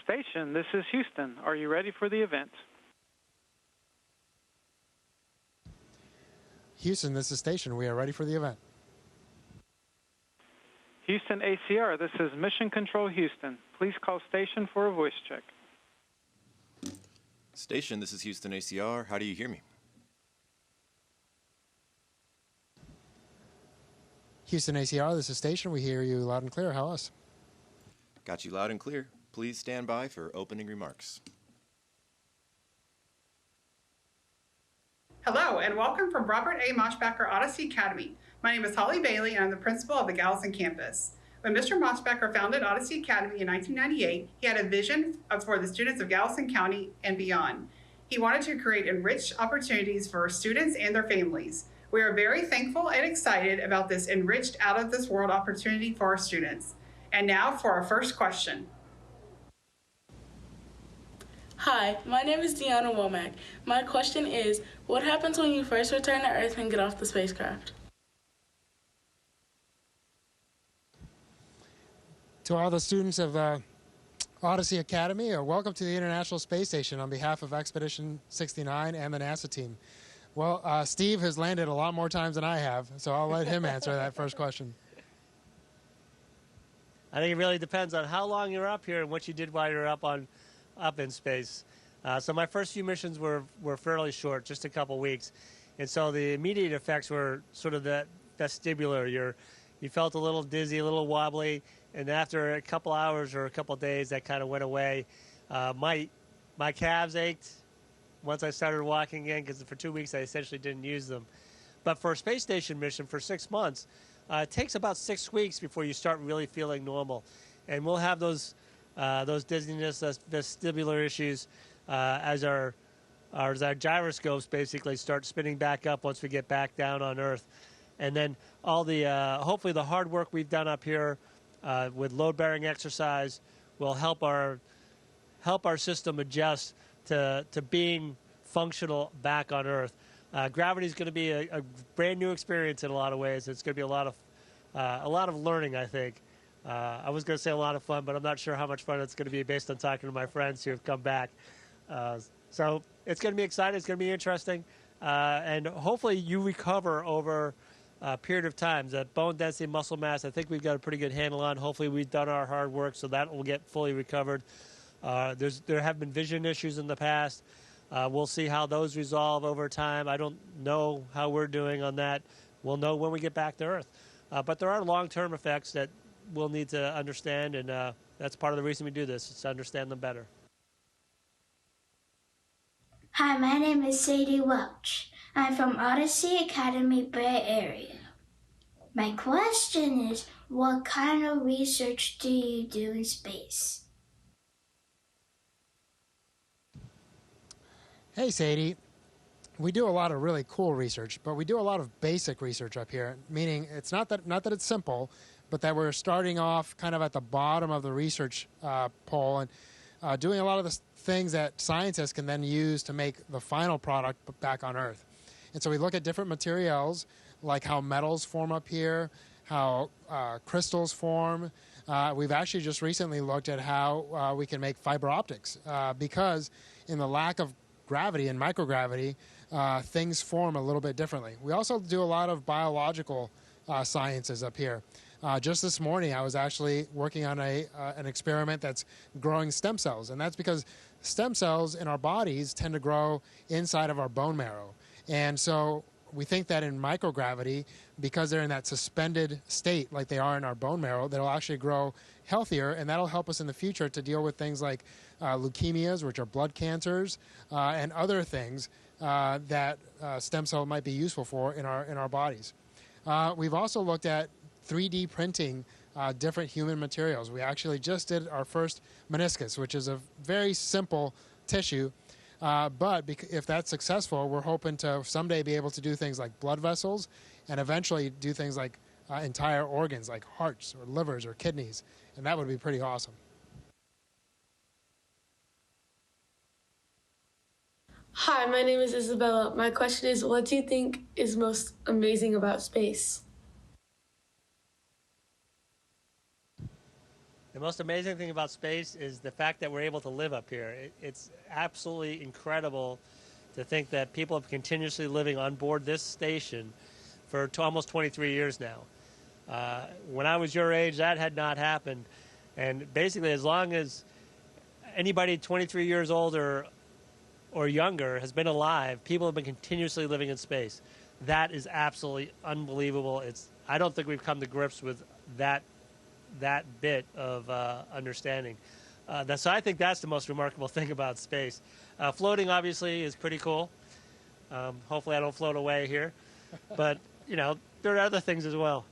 Station, this is Houston. Are you ready for the event? Houston, this is Station. We are ready for the event. Houston ACR, this is Mission Control Houston. Please call Station for a voice check. Station, this is Houston ACR. How do you hear me? Houston ACR, this is Station. We hear you loud and clear. How else? Got you loud and clear. Please stand by for opening remarks. Hello, and welcome from Robert A. Moshbacher Odyssey Academy. My name is Holly Bailey, and I'm the principal of the Galveston campus. When Mr. Moshbacher founded Odyssey Academy in 1998, he had a vision for the students of Galveston County and beyond. He wanted to create enriched opportunities for students and their families. We are very thankful and excited about this enriched out-of-this-world opportunity for our students. And now for our first question. Hi, my name is Deanna Womack. My question is, what happens when you first return to Earth and get off the spacecraft? To all the students of Odyssey Academy, welcome to the International Space Station on behalf of Expedition 69 and the NASA team. Well, Steve has landed a lot more times than I have, so I'll let him answer that first question. I think it really depends on how long you're up here and what you did while you're up in space. So my first few missions were fairly short, just a couple weeks. And so the immediate effects were sort of that vestibular. You felt a little dizzy, a little wobbly, and after a couple hours or a couple days, that kind of went away. My calves ached once I started walking again, because for 2 weeks I essentially didn't use them. But for a space station mission for 6 months, it takes about 6 weeks before you start really feeling normal. And we'll have those dizziness, those vestibular issues as our gyroscopes basically start spinning back up once we get back down on Earth. And then all the hopefully the hard work we've done up here with load-bearing exercise will help our system adjust to being functional back on Earth. Gravity is going to be a brand new experience in a lot of ways. It's going to be a lot of learning, I think. I was going to say a lot of fun, but I'm not sure how much fun it's going to be based on talking to my friends who have come back. So it's going to be exciting. It's going to be interesting. And hopefully you recover over a period of time. That bone density, muscle mass, I think we've got a pretty good handle on. Hopefully we've done our hard work, so that will get fully recovered. There have been vision issues in the past. We'll see how those resolve over time. I don't know how we're doing on that. We'll know when we get back to Earth. But there are long-term effects that we'll need to understand, and that's part of the reason we do this, is to understand them better. Hi, my name is Sadie Welch. I'm from Odyssey Academy Bay Area. My question is, what kind of research do you do in space? Hey, Sadie. We do a lot of really cool research, but we do a lot of basic research up here, meaning it's not that it's simple, but that we're starting off kind of at the bottom of the research pole and doing a lot of the things that scientists can then use to make the final product back on Earth. And so we look at different materials, like how metals form up here, how crystals form. We've actually just recently looked at how we can make fiber optics, because in the lack of gravity and microgravity, things form a little bit differently. We also do a lot of biological sciences up here. Just this morning, I was actually working on an experiment that's growing stem cells, and that's because stem cells in our bodies tend to grow inside of our bone marrow. And so we think that in microgravity, because they're in that suspended state like they are in our bone marrow, they'll actually grow healthier, and that'll help us in the future to deal with things like leukemias, which are blood cancers, and other things that stem cell might be useful for in our bodies. We've also looked at 3D printing different human materials. We actually just did our first meniscus, which is a very simple tissue. But if that's successful, we're hoping to someday be able to do things like blood vessels and eventually do things like entire organs like hearts or livers or kidneys. And that would be pretty awesome. Hi, my name is Isabella. My question is, what do you think is most amazing about space? The most amazing thing about space is the fact that we're able to live up here. It's absolutely incredible to think that people have continuously living on board this station for almost 23 years now. When I was your age, that had not happened. And basically, as long as anybody 23 years old or younger has been alive, people have been continuously living in space. That is absolutely unbelievable. I don't think we've come to grips with that bit of understanding. So I think that's the most remarkable thing about space. Floating, obviously, is pretty cool. Hopefully I don't float away here. But, there are other things as well.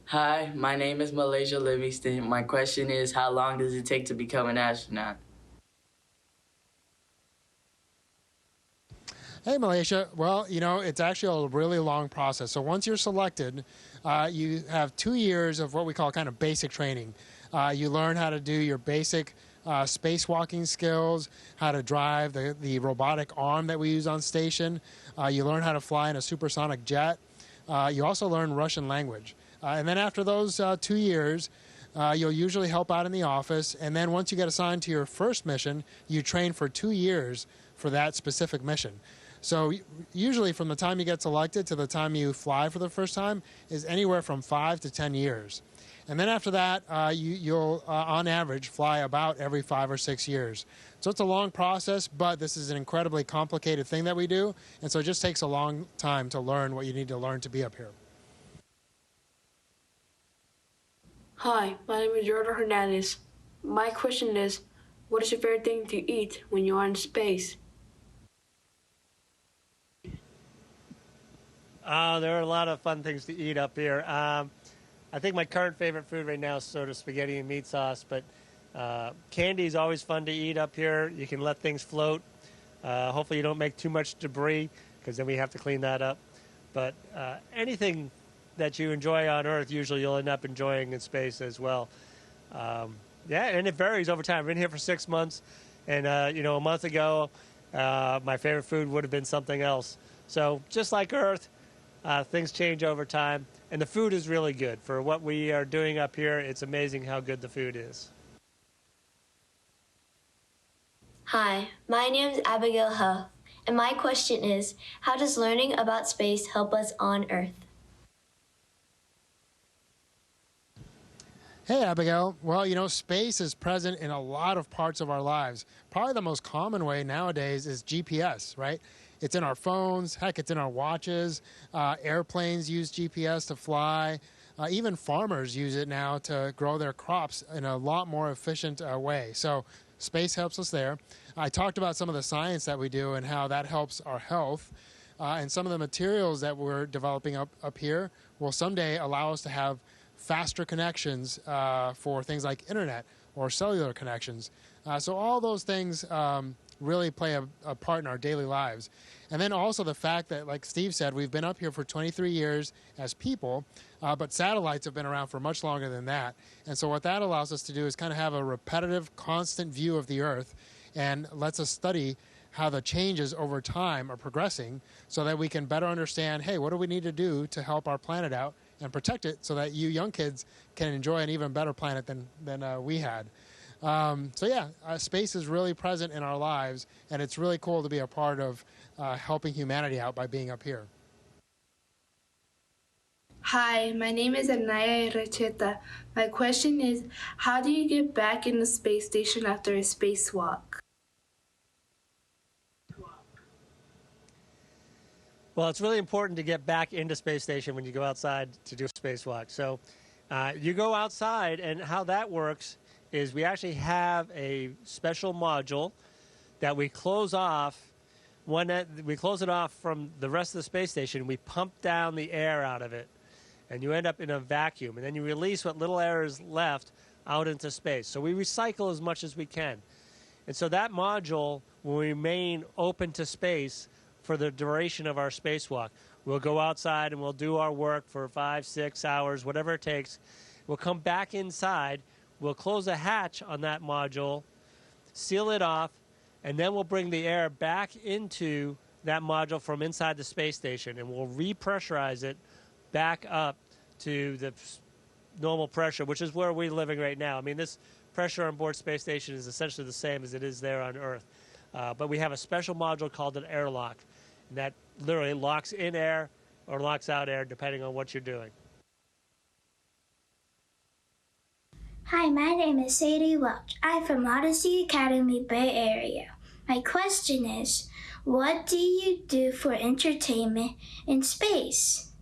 Hi, my name is Malaysia Livingston. My question is, how long does it take to become an astronaut? Hey, Malaysia. Well, it's actually a really long process. So once you're selected, you have 2 years of what we call kind of basic training. You learn how to do your basic spacewalking skills, how to drive the robotic arm that we use on station. You learn how to fly in a supersonic jet. You also learn Russian language. And then after those 2 years, you'll usually help out in the office. And then once you get assigned to your first mission, you train for 2 years for that specific mission. So usually from the time you get selected to the time you fly for the first time is anywhere from 5 to 10 years. And then after that, you'll, on average, fly about every 5 or 6 years. So it's a long process, but this is an incredibly complicated thing that we do. And so it just takes a long time to learn what you need to learn to be up here. Hi, my name is Jordan Hernandez. My question is, what is your favorite thing to eat when you are in space? There are a lot of fun things to eat up here. I think my current favorite food right now is sort of spaghetti and meat sauce, but candy is always fun to eat up here. You can let things float. Hopefully you don't make too much debris, because then we have to clean that up. But anything that you enjoy on Earth, usually you'll end up enjoying in space as well. And it varies over time. I've been here for 6 months, and a month ago, my favorite food would have been something else. So just like Earth, things change over time, and the food is really good. For what we are doing up here, it's amazing how good the food is. Hi, my name is Abigail Huff, and my question is, how does learning about space help us on Earth? Hey, Abigail. Well, space is present in a lot of parts of our lives. Probably the most common way nowadays is GPS, right? It's in our phones. Heck, it's in our watches. Airplanes use GPS to fly. Even farmers use it now to grow their crops in a lot more efficient way. So space helps us there. I talked about some of the science that we do and how that helps our health. And some of the materials that we're developing up here will someday allow us to have faster connections for things like internet or cellular connections. So all those things really play a part in our daily lives. And then also the fact that, like Steve said, we've been up here for 23 years as people, but satellites have been around for much longer than that. And so what that allows us to do is kind of have a repetitive, constant view of the Earth and lets us study how the changes over time are progressing so that we can better understand, hey, what do we need to do to help our planet out and protect it so that you young kids can enjoy an even better planet than we had. Space is really present in our lives, and it's really cool to be a part of helping humanity out by being up here. Hi, my name is Anaya Recheta. My question is, how do you get back in the space station after a spacewalk? Well, it's really important to get back into space station when you go outside to do a spacewalk. So you go outside, and how that works is we actually have a special module that we close off. We close it off from the rest of the space station. We pump down the air out of it, and you end up in a vacuum. And then you release what little air is left out into space. So we recycle as much as we can. And so that module will remain open to space for the duration of our spacewalk. We'll go outside and we'll do our work for 5, 6 hours, whatever it takes. We'll come back inside. We'll close a hatch on that module, seal it off, and then we'll bring the air back into that module from inside the space station, and we'll repressurize it back up to the normal pressure, which is where we're living right now. I mean, this pressure on board space station is essentially the same as it is there on Earth. But we have a special module called an airlock, and that literally locks in air or locks out air depending on what you're doing. Hi, my name is Sadie Welch. I'm from Odyssey Academy, Bay Area. My question is, what do you do for entertainment in space?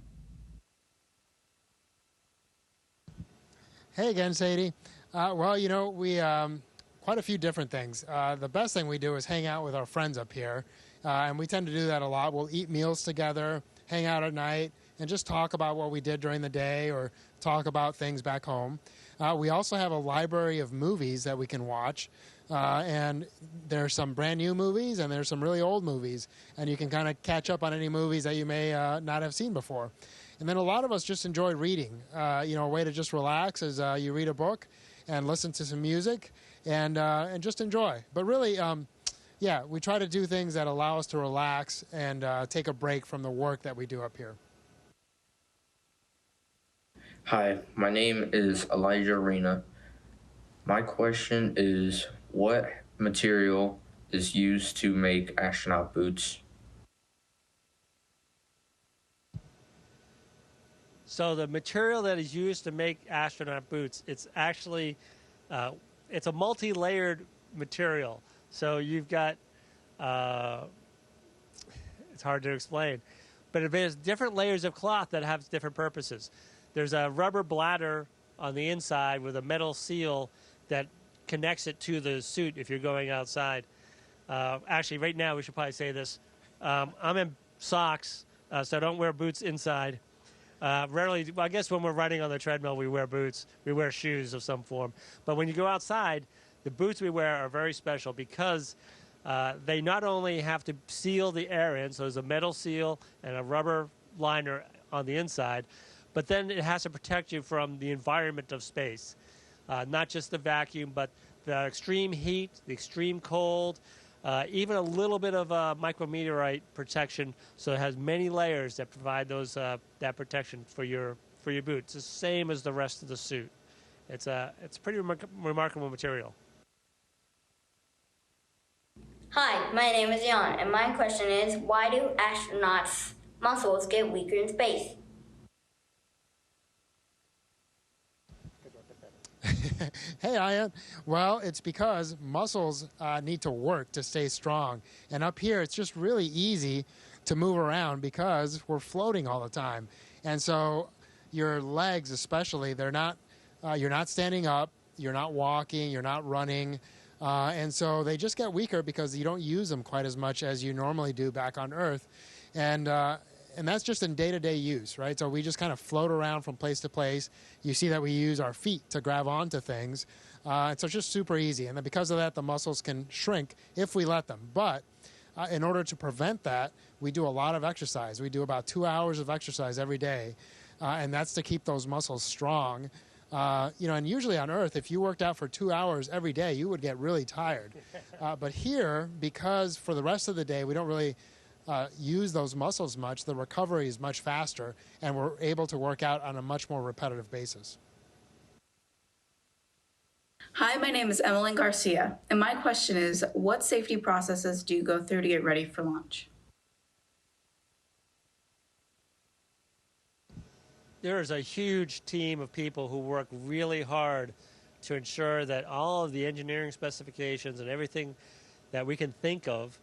Hey again, Sadie. Well, you know, we quite a few different things. The best thing we do is hang out with our friends up here, and we tend to do that a lot. We'll eat meals together, hang out at night, and just talk about what we did during the day or talk about things back home. We also have a library of movies that we can watch, and there's some brand new movies and there's some really old movies, and you can kind of catch up on any movies that you may not have seen before. And then a lot of us just enjoy reading. You know, a way to just relax is you read a book and listen to some music and just enjoy. But really, yeah, we try to do things that allow us to relax and take a break from the work that we do up here. Hi, my name is Elijah Arena. My question is, what material is used to make astronaut boots? So the material that is used to make astronaut boots, it's actually, it's a multi-layered material. So you've got, it's hard to explain, but there's different layers of cloth that have different purposes. There's a rubber bladder on the inside with a metal seal that connects it to the suit if you're going outside. Actually, right now we should probably say this. I'm in socks, so I don't wear boots inside. Rarely, well, I guess when we're running on the treadmill, we wear boots. We wear shoes of some form. But when you go outside, the boots we wear are very special because they not only have to seal the air in, so there's a metal seal and a rubber liner on the inside, but then it has to protect you from the environment of space. Not just the vacuum, but the extreme heat, the extreme cold, even a little bit of micrometeorite protection. So it has many layers that provide those that protection for your boot. It's the same as the rest of the suit. It's a pretty remarkable material. Hi, my name is Jan, and my question is, why do astronauts' muscles get weaker in space? Hey, Ian. Well, it's because muscles need to work to stay strong. And up here, it's just really easy to move around because we're floating all the time. And so your legs especially, they're not, you're not standing up, you're not walking, you're not running. And so they just get weaker because you don't use them quite as much as you normally do back on Earth. And that's just in day-to-day use, right? So we just kind of float around from place to place. You see that we use our feet to grab onto things. And so it's just super easy. And then because of that, the muscles can shrink if we let them. But in order to prevent that, we do a lot of exercise. We do about 2 hours of exercise every day. And that's to keep those muscles strong. You know, and usually on Earth, if you worked out for 2 hours every day, you would get really tired. But here, because for the rest of the day, we don't really use those muscles much, the recovery is much faster, and we're able to work out on a much more repetitive basis. Hi, my name is Emily Garcia, and my question is, what safety processes do you go through to get ready for launch? There is a huge team of people who work really hard to ensure that all of the engineering specifications and everything that we can think of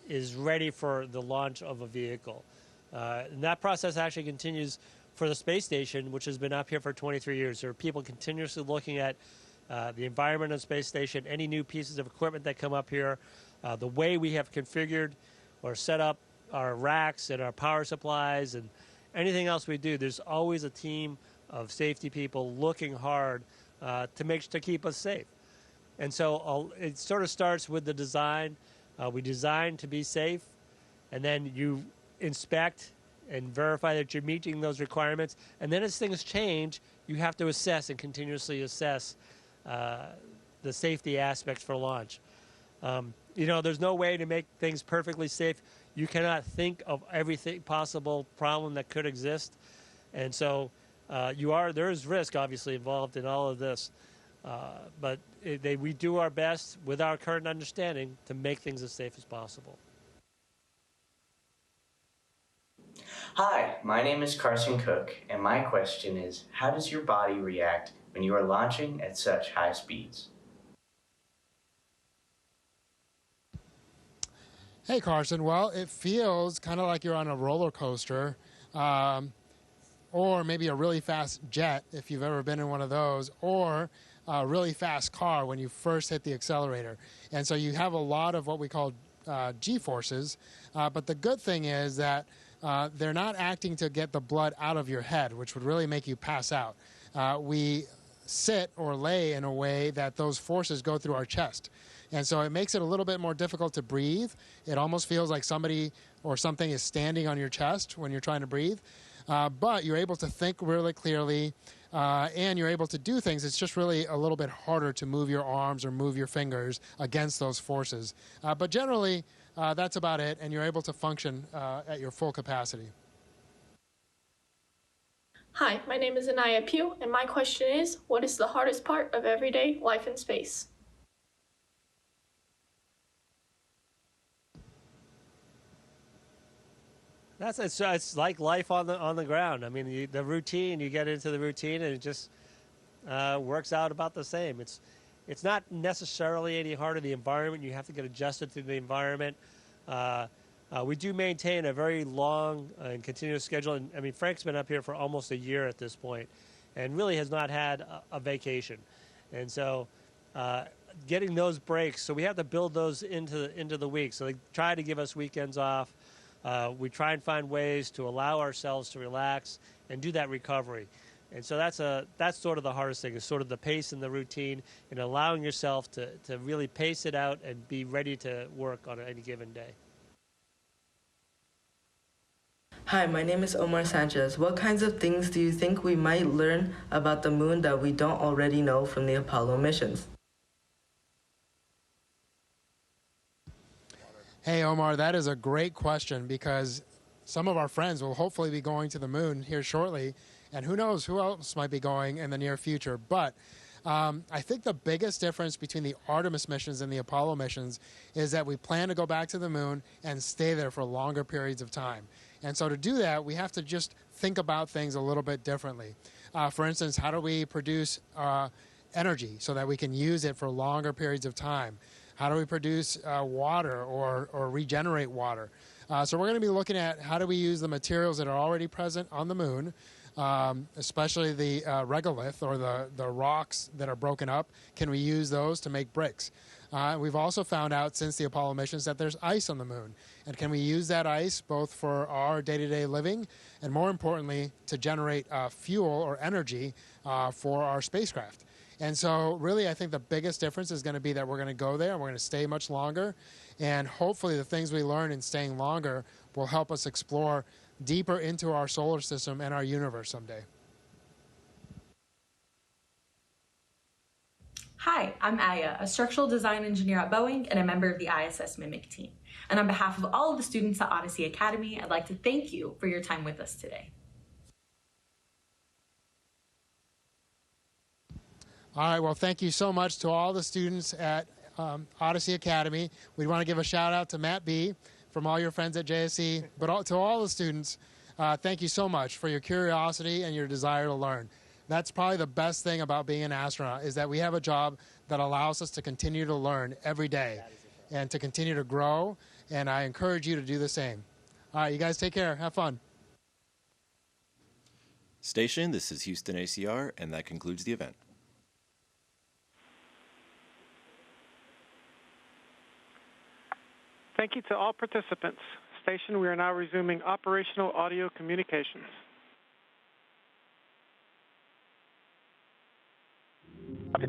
is ready for the launch of a vehicle. And that process actually continues for the space station, which has been up here for 23 years. There are people continuously looking at the environment of the space station, any new pieces of equipment that come up here, the way we have configured or set up our racks and our power supplies and anything else we do. There's always a team of safety people looking hard to keep us safe. And so it sort of starts with the design. We design to be safe, and then you inspect and verify that you're meeting those requirements. And then as things change, you have to assess and continuously assess the safety aspects for launch. You know, there's no way to make things perfectly safe. You cannot think of everything possible problem that could exist. And so there is risk, obviously, involved in all of this. But we do our best with our current understanding to make things as safe as possible. Hi, my name is Carson Cook, and my question is, how does your body react when you are launching at such high speeds? Hey, Carson. Well, it feels kind of like you're on a roller coaster, or maybe a really fast jet, if you've ever been in one of those, or a really fast car when you first hit the accelerator. And so you have a lot of what we call G-forces, but the good thing is that they're not acting to get the blood out of your head, which would really make you pass out. We sit or lay in a way that those forces go through our chest. And so it makes it a little bit more difficult to breathe. It almost feels like somebody or something is standing on your chest when you're trying to breathe. But you're able to think really clearly, and you're able to do things. It's just really a little bit harder to move your arms or move your fingers against those forces. But generally, that's about it, and you're able to function at your full capacity. Hi, my name is Anaya Pugh, and my question is, what is the hardest part of everyday life in space? It's like life on the ground. I mean, the routine, you get into the routine and it just works out about the same. It's not necessarily any harder. The environment, you have to get adjusted to the environment. We do maintain a very long and continuous schedule. And I mean, Frank's been up here for almost a year at this point and really has not had a vacation. And so getting those breaks, so we have to build those into the week. So they try to give us weekends off. We try and find ways to allow ourselves to relax and do that recovery. And so that's sort of the hardest thing, is sort of the pace and the routine and allowing yourself to really pace it out and be ready to work on any given day. Hi, my name is Omar Sanchez. What kinds of things do you think we might learn about the moon that we don't already know from the Apollo missions? Hey, Omar, that is a great question, because some of our friends will hopefully be going to the moon here shortly, and who knows who else might be going in the near future. But I think the biggest difference between the Artemis missions and the Apollo missions is that we plan to go back to the moon and stay there for longer periods of time. And so to do that, we have to just think about things a little bit differently. For instance, how do we produce energy so that we can use it for longer periods of time? How do we produce water or regenerate water? So we're going to be looking at how do we use the materials that are already present on the moon, especially the regolith, or the rocks that are broken up. Can we use those to make bricks? We've also found out since the Apollo missions that there's ice on the moon. And can we use that ice both for our day-to-day living and, more importantly, to generate fuel or energy for our spacecraft? And so really, I think the biggest difference is going to be that we're going to go there and we're going to stay much longer. And hopefully the things we learn in staying longer will help us explore deeper into our solar system and our universe someday. Hi, I'm Aya, a structural design engineer at Boeing and a member of the ISS MIMIC team. And on behalf of all of the students at Odyssey Academy, I'd like to thank you for your time with us today. All right, well, thank you so much to all the students at Odyssey Academy. We want to give a shout out to Matt B. from all your friends at JSC, but to all the students, thank you so much for your curiosity and your desire to learn. That's probably the best thing about being an astronaut, is that we have a job that allows us to continue to learn every day and to continue to grow, and I encourage you to do the same. All right, you guys take care. Have fun. Station, this is Houston ACR, and that concludes the event. Thank you to all participants. Station, we are now resuming operational audio communications. Copy,